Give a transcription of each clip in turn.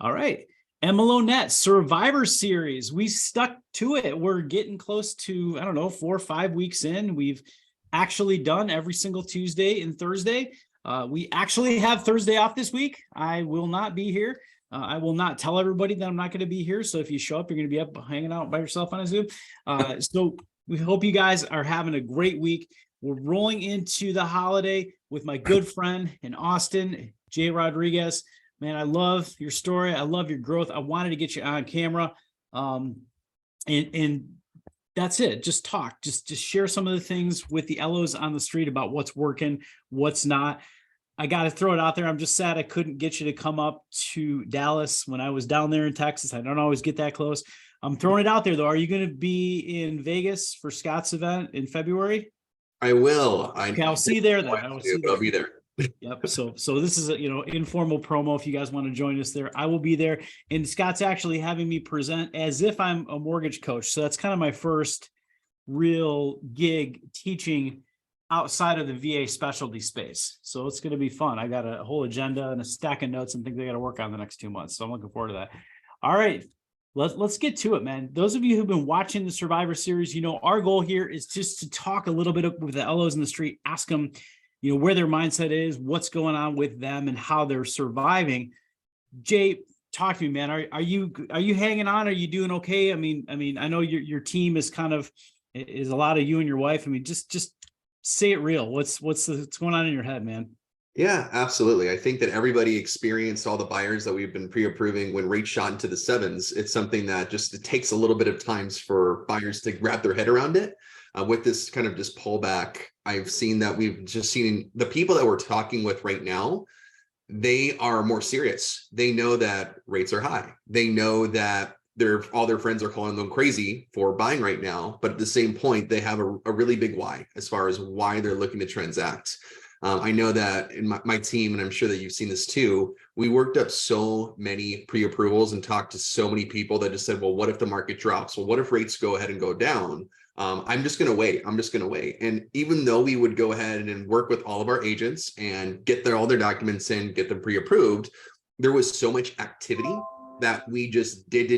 All right. MLO Net Survivor Series. We stuck to it. We're getting close to, I don't know, 4 or 5 weeks in. We've actually done every single Tuesday and Thursday. We actually have Thursday off this week. I will not be here. I will not tell everybody that I'm not going to be here. So if you show up, you're going to be up hanging out by yourself on a Zoom. So we hope you guys are having a great week. We're rolling into the holiday with my good friend in Austin, Jay Rodriguez. Man, I love your story. I love your growth. I wanted to get you on camera. And that's it. Just talk, just share some of the things with the LOs on the street about what's working, what's not. I got to throw it out there. I'm just sad I couldn't get you to come up to Dallas when I was down there in Texas. I don't always get that close. I'm throwing it out there though. Are you going to be in Vegas for Scott's event in February? I will. Okay, I'll see you there then. I'll be there. Yep. So this is a informal promo. If you guys want to join us there, I will be there. And Scott's actually having me present as if I'm a mortgage coach. So that's kind of my first real gig teaching outside of the VA specialty space. So it's going to be fun. I got a whole agenda and a stack of notes and things I got to work on the next 2 months. So I'm looking forward to that. All right. Let's get to it, man. Those of you who've been watching the Survivor Series, our goal here is just to talk a little bit with the LOs in the street, ask them, where their mindset is, what's going on with them and how they're surviving. Jay, talk to me, man. Are you hanging on? Are you doing okay? I mean, I know your team is is a lot of you and your wife. I mean, just say it real. What's going on in your head, man? Yeah, absolutely. I think that everybody experienced all the buyers that we've been pre-approving when rates shot into the 7s. It's something that it takes a little bit of times for buyers to wrap their head around it. With this kind of just pullback, I've seen that we've just seen the people that we're talking with right now, they are more serious. They know that rates are high. They know that all their friends are calling them crazy for buying right now. But at the same point, they have a really big why as far as why they're looking to transact. I know that in my team, and I'm sure that you've seen this too, we worked up so many pre-approvals and talked to so many people that just said, well, what if the market drops? Well, what if rates go ahead and go down? I'm just going to wait. I'm just going to wait. And even though we would go ahead and work with all of our agents and get all their documents in, get them pre-approved, there was so much activity that we just did,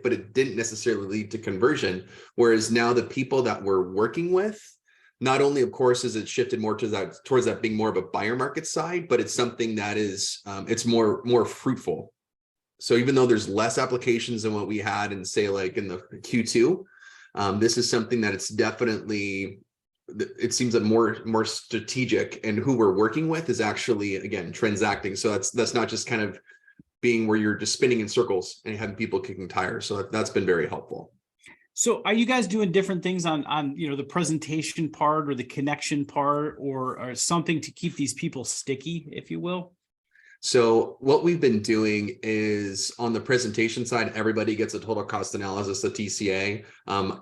but it didn't necessarily lead to conversion. Whereas now the people that we're working with, not only, of course, is it shifted more towards that being more of a buyer market side, but it's something that is, it's more fruitful. So even though there's less applications than what we had in, say, like in the Q2, this is something that it's definitely, it seems that more strategic, and who we're working with is actually, again, transacting. So that's not just kind of being where you're just spinning in circles and having people kicking tires. So that's been very helpful. So are you guys doing different things on the presentation part or the connection part or something to keep these people sticky, if you will? So what we've been doing is on the presentation side, everybody gets a total cost analysis, a TCA.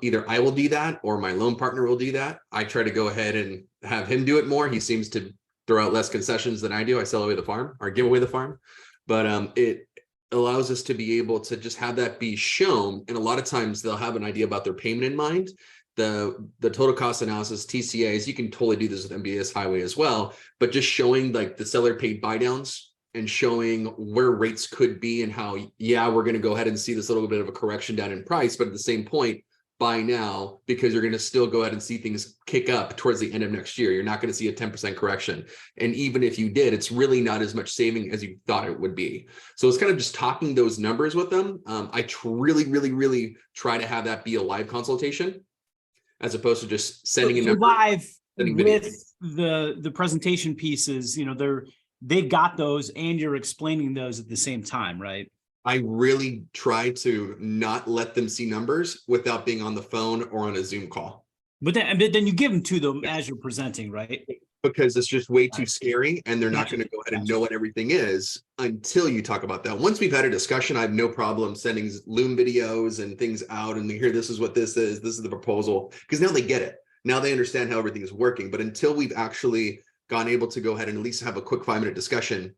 Either I will do that or my loan partner will do that. I try to go ahead and have him do it more. He seems to throw out less concessions than I do. I sell away the farm or give away the farm, but it allows us to be able to just have that be shown. And a lot of times they'll have an idea about their payment in mind. The total cost analysis, TCAs, you can totally do this with MBS Highway as well, but just showing like the seller paid buy downs and showing where rates could be and how, yeah, we're going to go ahead and see this little bit of a correction down in price, but at the same point, buy now, because you're going to still go ahead and see things kick up towards the end of next year. You're not going to see a 10% correction. And even if you did, it's really not as much saving as you thought it would be. So it's kind of just talking those numbers with them. I really try to have that be a live consultation as opposed to just sending a number. Live with the presentation pieces, they got those and you're explaining those at the same time, right? I really try to not let them see numbers without being on the phone or on a Zoom call. But then you give them to them as you're presenting, right? Because it's just way too scary and they're not going to go ahead and know what everything is until you talk about that. Once we've had a discussion, I have no problem sending Loom videos and things out and here, this is what this is the proposal, because now they get it. Now they understand how everything is working. But until we've actually gone able to go ahead and at least have a quick 5-minute discussion,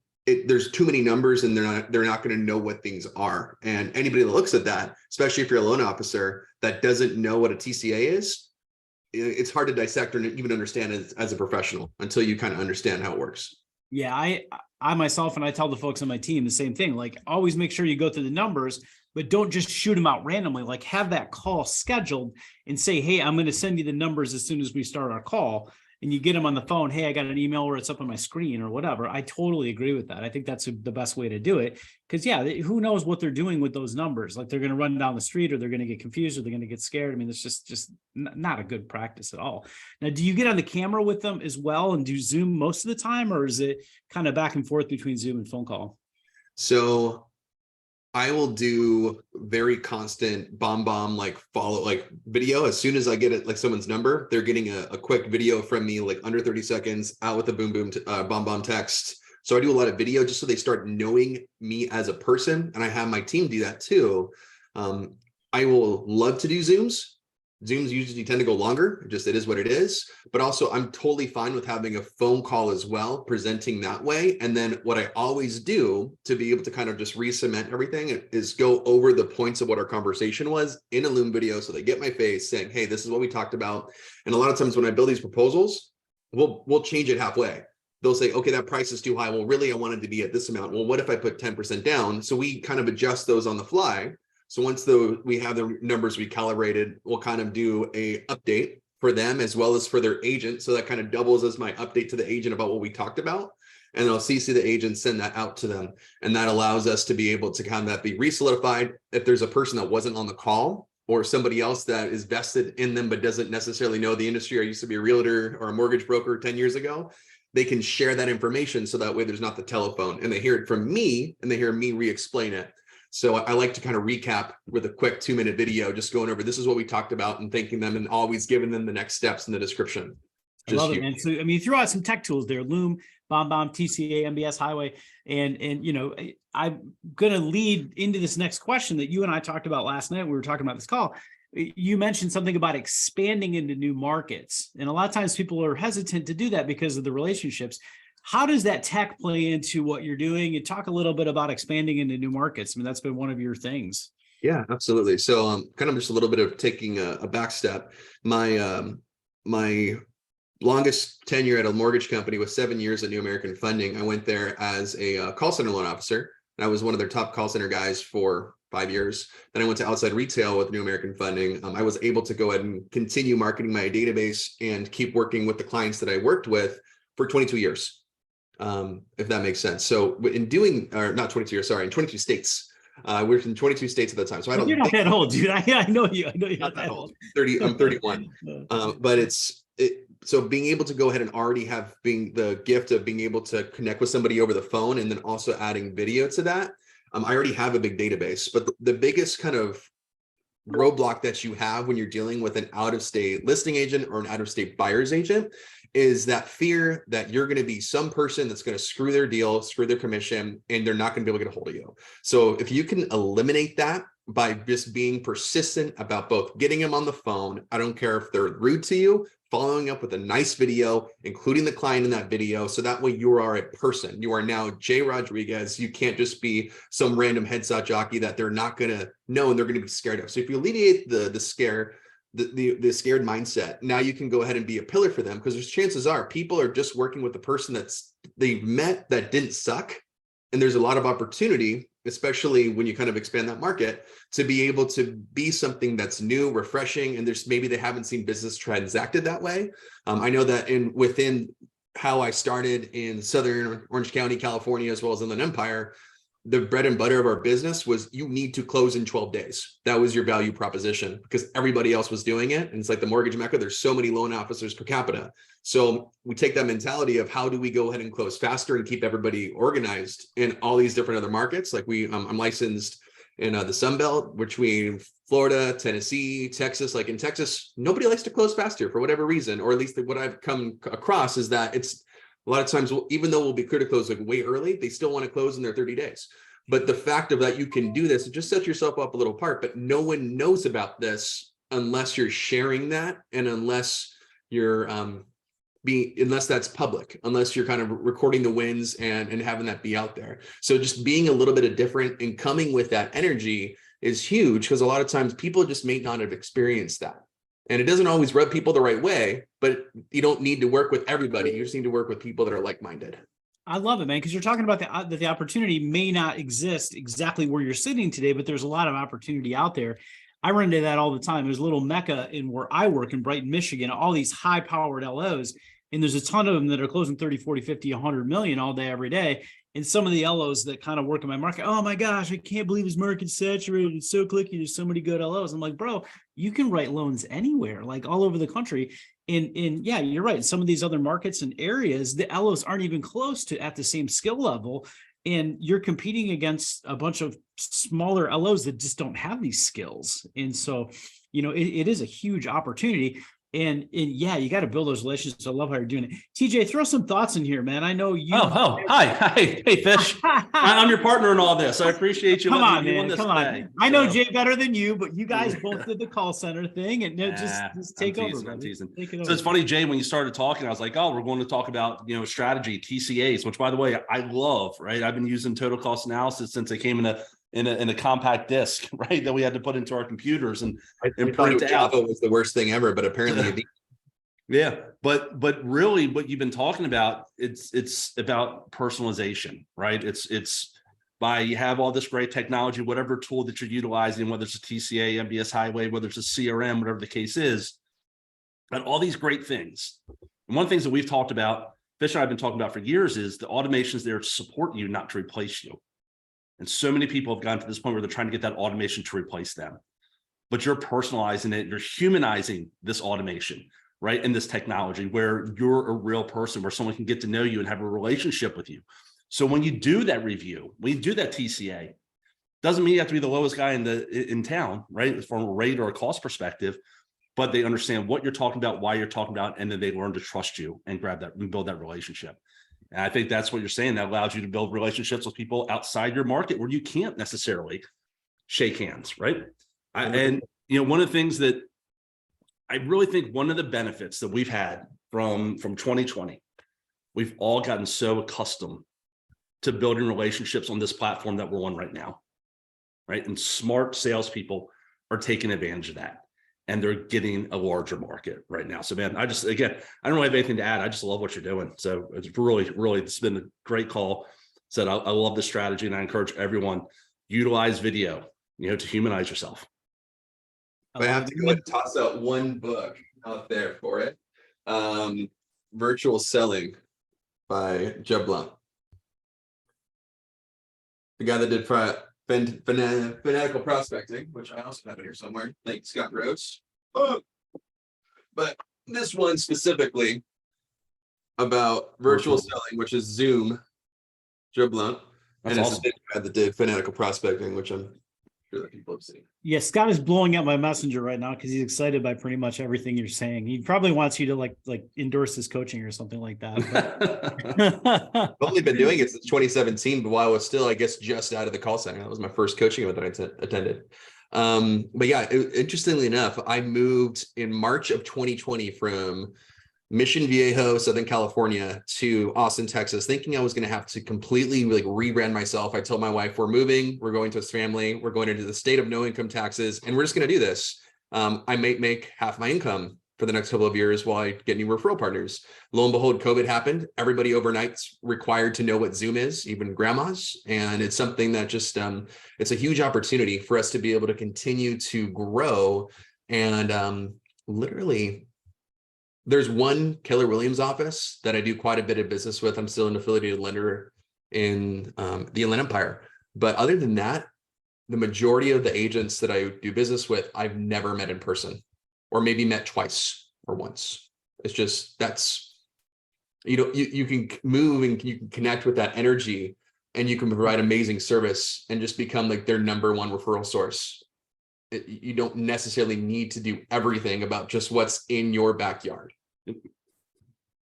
there's too many numbers and they're not going to know what things are. And anybody that looks at that, especially if you're a loan officer that doesn't know what a TCA is, it's hard to dissect or even understand as a professional until you kind of understand how it works. Yeah, I myself, and I tell the folks on my team the same thing. Like, always make sure you go through the numbers, but don't just shoot them out randomly. Like, have that call scheduled and say, hey, I'm going to send you the numbers as soon as we start our call. And you get them on the phone. Hey, I got an email where it's up on my screen or whatever. I totally agree with that. I think that's the best way to do it. Because yeah, who knows what they're doing with those numbers? Like, they're going to run down the street, or they're going to get confused, or they're going to get scared. I mean, it's just not a good practice at all. Now, do you get on the camera with them as well and do Zoom most of the time, or is it kind of back and forth between Zoom and phone call? So I will do very constant bomb like follow like video. As soon as I get it, like someone's number, they're getting a quick video from me, like under 30 seconds, out with a bomb text. So I do a lot of video just so they start knowing me as a person, and I have my team do that too. I will love to do Zooms. Zooms usually tend to go longer, just it is what it is. But also I'm totally fine with having a phone call as well, presenting that way. And then what I always do to be able to kind of just re-cement everything is go over the points of what our conversation was in a Loom video, so they get my face saying, hey, this is what we talked about. And a lot of times when I build these proposals, we'll change it halfway. They'll say, okay, that price is too high. Well, really, I wanted to be at this amount. Well, what if I put 10% down? So we kind of adjust those on the fly. So once we have the numbers recalibrated, we'll kind of do a update for them as well as for their agent. So that kind of doubles as my update to the agent about what we talked about. And I'll CC the agent, send that out to them. And that allows us to be able to kind of be re-solidified. If there's a person that wasn't on the call, or somebody else that is vested in them but doesn't necessarily know the industry, or used to be a realtor or a mortgage broker 10 years ago, they can share that information, so that way there's not the telephone, and they hear it from me and they hear me re-explain it. So I like to kind of recap with a quick 2-minute video, just going over, this is what we talked about, and thanking them, and always giving them the next steps in the description. I love it, man. So, I mean, you threw out some tech tools there: Loom, BombBomb, TCA, MBS Highway. And you know, I'm going to lead into this next question that you and I talked about last night. We were talking about this call. You mentioned something about expanding into new markets. And a lot of times people are hesitant to do that because of the relationships. How does that tech play into what you're doing? You talk a little bit about expanding into new markets. I mean, that's been one of your things. Yeah, absolutely. So kind of just a little bit of taking a back step. My longest tenure at a mortgage company was 7 years at New American Funding. I went there as a call center loan officer, and I was one of their top call center guys for 5 years. Then I went to outside retail with New American Funding. I was able to go ahead and continue marketing my database and keep working with the clients that I worked with for 22 years. If that makes sense. So in doing, or not 22 years, sorry, in 22 states. We were in 22 states at the time. So I don't. You're not that old, dude. I know you. I know you're not that old. 30. I'm 31. But so being able to go ahead and already have being the gift of being able to connect with somebody over the phone, and then also adding video to that. I already have a big database, but the biggest kind of roadblock that you have when you're dealing with an out-of-state listing agent or an out-of-state buyer's agent is that fear that you're going to be some person that's going to screw their deal, screw their commission, and they're not going to be able to get a hold of you. So if you can eliminate that by just being persistent about both getting them on the phone, I don't care if they're rude to you, following up with a nice video, including the client in that video. So that way you are a person. You are now Jay Rodriguez. You can't just be some random headshot jockey that they're not going to know and they're going to be scared of. So if you alleviate the scare, the scared mindset, now you can go ahead and be a pillar for them, because there's chances are people are just working with the person that's they've met that didn't suck. And there's a lot of opportunity, especially when you kind of expand that market, to be able to be something that's new, refreshing, and there's maybe they haven't seen business transacted that way. I know that within how I started in Southern Orange County, California, as well as Inland Empire, the bread and butter of our business was you need to close in 12 days. That was your value proposition, because everybody else was doing it. And it's like the mortgage mecca. There's so many loan officers per capita. So we take that mentality of how do we go ahead and close faster and keep everybody organized in all these different other markets. Like I'm licensed in the Sun Belt, between Florida, Tennessee, Texas. Like in Texas, nobody likes to close faster for whatever reason, or at least what I've come across is that it's a lot of times, even though we'll be clear to close like way early, they still want to close in their 30 days. But the fact of that you can do this, it just sets yourself up a little apart. But no one knows about this unless you're sharing that, and unless you're unless that's public, unless you're kind of recording the wins and having that be out there. So just being a little bit of different and coming with that energy is huge, because a lot of times people just may not have experienced that. And it doesn't always rub people the right way, but you don't need to work with everybody. You just need to work with people that are like-minded. I love it, man, because you're talking about that the opportunity may not exist exactly where you're sitting today, but there's a lot of opportunity out there. I run into that all the time. There's a little mecca in where I work in Brighton, Michigan, all these high powered LOs, and there's a ton of them that are closing 30, 40, 50, 100 million all day, every day. And some of the LOs that kind of work in my market, oh my gosh, I can't believe his market's saturated. It's so clicky. There's so many good LOs. I'm like, bro, you can write loans anywhere, like all over the country. And yeah, you're right. Some of these other markets and areas, the LOs aren't even close to at the same skill level. And you're competing against a bunch of smaller LOs that just don't have these skills. And so, it is a huge opportunity. And yeah, you got to build those relationships. I love how you're doing it. TJ, throw some thoughts in here, man. I know you. Hi, hey, Fish. I'm your partner in all this. I appreciate you. Come on, me man. this Come on. today. I know Jay better than you, but you guys both did the call center thing, and just take over. Take it over. So it's funny, Jay, when you started talking, I was like, oh, we're going to talk about, strategy, TCAs, which by the way, I love, right? I've been using total cost analysis since it came in a compact disc, right? That we had to put into our computers and print Java out. Was the worst thing ever, but apparently yeah, but really what you've been talking about, it's about personalization, right? It's by you have all this great technology, whatever tool that you're utilizing, whether it's a TCA, MBS Highway, whether it's a CRM, whatever the case is, and all these great things. And one of the things that we've talked about, Fish and I have been talking about for years, is the automation's there to support you, not to replace you. And so many people have gotten to this point where they're trying to get that automation to replace them. But you're personalizing it, you're humanizing this automation, right? And this technology where you're a real person, where someone can get to know you and have a relationship with you. So when you do that review, when you do that TCA, doesn't mean you have to be the lowest guy in town, right? From a rate or a cost perspective, but they understand what you're talking about, why you're talking about, and then they learn to trust you and grab that and build that relationship. And I think that's what you're saying. That allows you to build relationships with people outside your market where you can't necessarily shake hands, right? And one of the things that I really think one of the benefits that we've had from 2020, we've all gotten so accustomed to building relationships on this platform that we're on right now, right? And smart salespeople are taking advantage of that, and they're getting a larger market right now. So, man, I don't really have anything to add. I just love what you're doing. So it's really, it's been a great call. Said I love the strategy, and I encourage everyone utilize video, to humanize yourself. I have to go and toss out one book out there for it. Virtual Selling by Jeb Blount. The guy that did fanatical prospecting, which I also have it here somewhere. Thanks, Scott Rose. But this one specifically about virtual selling, which is Zoom, Jeb Blount. That's and awesome. It's the guy that did fanatical prospecting, which I'm sure that people have seen. Yeah, Scott is blowing up my messenger right now because he's excited by pretty much everything you're saying. He probably wants you to like endorse his coaching or something like that. I've only been doing it since 2017, but while I was still, I guess, just out of the call center. That was my first coaching event that I attended. But yeah, interestingly enough, I moved in March of 2020 from Mission Viejo, Southern California, to Austin, Texas, thinking I was going to have to completely rebrand myself. I told my wife, we're moving, we're going to his family, we're going into the state of no income taxes, and we're just going to do this. I may make half my income for the next couple of years while I get new referral partners. Lo and behold, COVID happened. Everybody overnight's required to know what Zoom is, even grandmas. And it's something that just, it's a huge opportunity for us to be able to continue to grow. And literally, there's one Keller Williams office that I do quite a bit of business with. I'm still an affiliated lender in the Inland Empire. But other than that, the majority of the agents that I do business with, I've never met in person, or maybe met twice or once. It's just, that's, you can move and you can connect with that energy, and you can provide amazing service and just become like their number one referral source. You don't necessarily need to do everything about just what's in your backyard.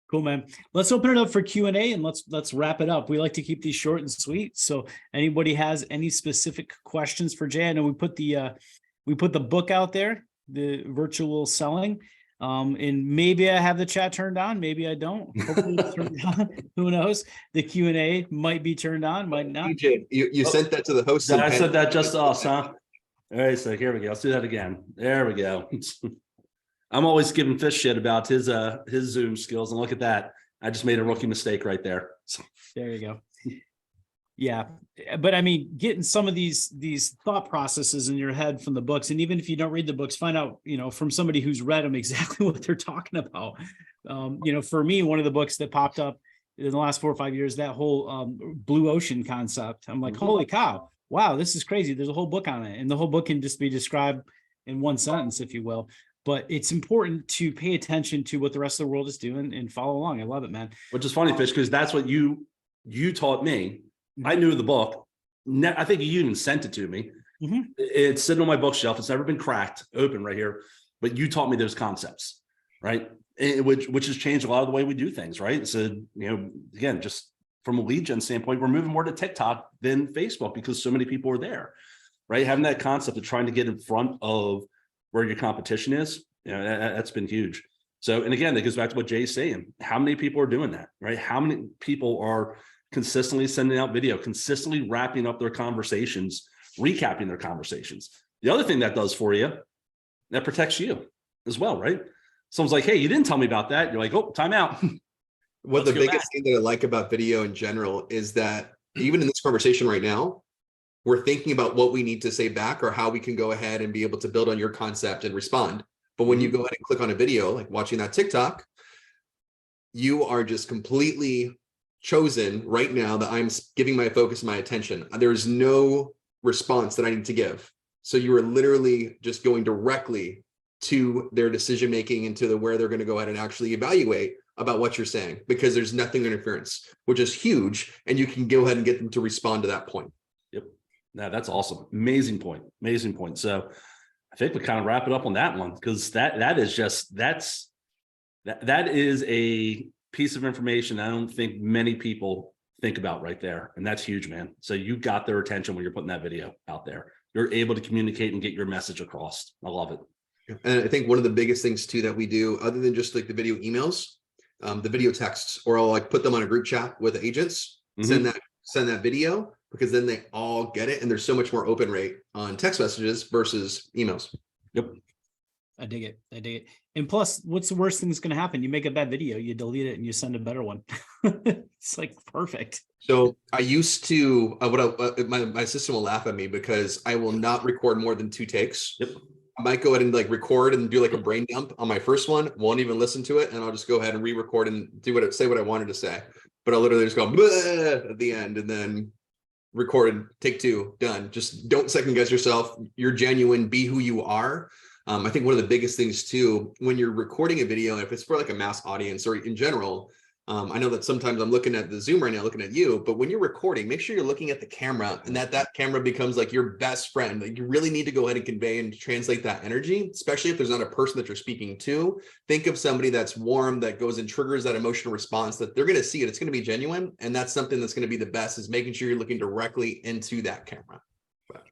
Cool, man. Let's open it up for Q&A and let's wrap it up. We like to keep these short and sweet. So anybody has any specific questions for Jay? I know we put the book out there, the virtual selling. And maybe I have the chat turned on, maybe I don't. Hopefully it's turned on. Who knows? The Q&A might be turned on, might not. DJ, you sent that to the host. I said that just to us, huh? All right, so here we go. Let's do that again. There we go. I'm always giving Fish shit about his Zoom skills, and look at that. I just made a rookie mistake right there. So. There you go. Yeah. But I mean, getting some of these thought processes in your head from the books, and even if you don't read the books, find out, from somebody who's read them exactly what they're talking about. For me, one of the books that popped up in the last 4 or 5 years, that whole blue ocean concept. I'm like, holy cow, wow, this is crazy. There's a whole book on it. And the whole book can just be described in one sentence, if you will. But it's important to pay attention to what the rest of the world is doing and follow along. I love it, man. Which is funny, Fish, because that's what you taught me. I knew the book. I think you even sent it to me. Mm-hmm. It's sitting on my bookshelf. It's never been cracked open right here. But you taught me those concepts, right? Which has changed a lot of the way we do things, right? So, again, just from a lead gen standpoint, we're moving more to TikTok than Facebook because so many people are there, right? Having that concept of trying to get in front of where your competition is, that's been huge. So, and again, that goes back to what Jay's saying. How many people are doing that, right? How many people are consistently sending out video, consistently wrapping up their conversations, recapping their conversations? The other thing that does for you, that protects you as well, right? Someone's like, hey, you didn't tell me about that. You're like, oh, time out. What the biggest thing that I like about video in general is that even in this conversation right now, we're thinking about what we need to say back or how we can go ahead and be able to build on your concept and respond. But when you go ahead and click on a video, like watching that TikTok, you are just completely chosen right now that I'm giving my focus, my attention. There's no response that I need to give. So you are literally just going directly to their decision making and to where they're going to go ahead and actually evaluate about what you're saying, because there's nothing interference, which is huge. And you can go ahead and get them to respond to that point. Yep. Now that's awesome. Amazing point. Amazing point. So I think we kind of wrap it up on that one, because that is a piece of information I don't think many people think about right there. And that's huge, man. So you got their attention when you're putting that video out there. You're able to communicate and get your message across. I love it. And I think one of the biggest things too that we do, other than just like the video emails, the video texts, or I'll like put them on a group chat with agents, send that video, because then they all get it. And there's so much more open rate on text messages versus emails. Yep. I dig it. I dig it. And plus, what's the worst thing that's going to happen? You make a bad video, you delete it, and you send a better one. It's like perfect. So I used to, my assistant will laugh at me because I will not record more than 2 takes. Yep. I might go ahead and like record and do like a brain dump on my first one, won't even listen to it, and I'll just go ahead and re-record and say what I wanted to say. But I'll literally just go at the end and then recorded, take 2, done. Just don't second guess yourself. You're genuine, be who you are. I think one of the biggest things too, when you're recording a video, if it's for like a mass audience or in general, I know that sometimes I'm looking at the Zoom right now, looking at you, but when you're recording, make sure you're looking at the camera and that camera becomes like your best friend. Like you really need to go ahead and convey and translate that energy, especially if there's not a person that you're speaking to. Think of somebody that's warm, that goes and triggers that emotional response, that they're going to see it. It's going to be genuine. And that's something that's going to be the best, is making sure you're looking directly into that camera.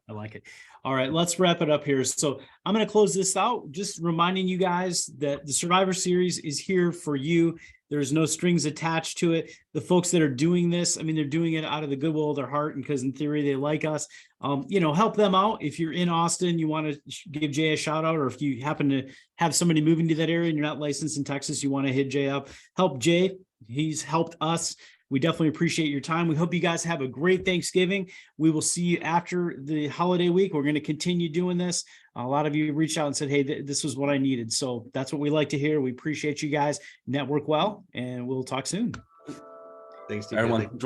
I like it. All right, let's wrap it up here. So I'm going to close this out, just reminding you guys that the Survivor Series is here for you. There's no strings attached to it. The folks that are doing this, I mean, they're doing it out of the goodwill of their heart, and because in theory they like us. Help them out. If you're in Austin, you want to give Jay a shout out, or if you happen to have somebody moving to that area and you're not licensed in Texas, you want to hit Jay up. Help Jay. He's helped us. We definitely appreciate your time. We hope you guys have a great Thanksgiving. We will see you after the holiday week. We're going to continue doing this. A lot of you reached out and said, hey, this was what I needed. So that's what we like to hear. We appreciate you guys. Network well, and we'll talk soon. Thanks to everyone.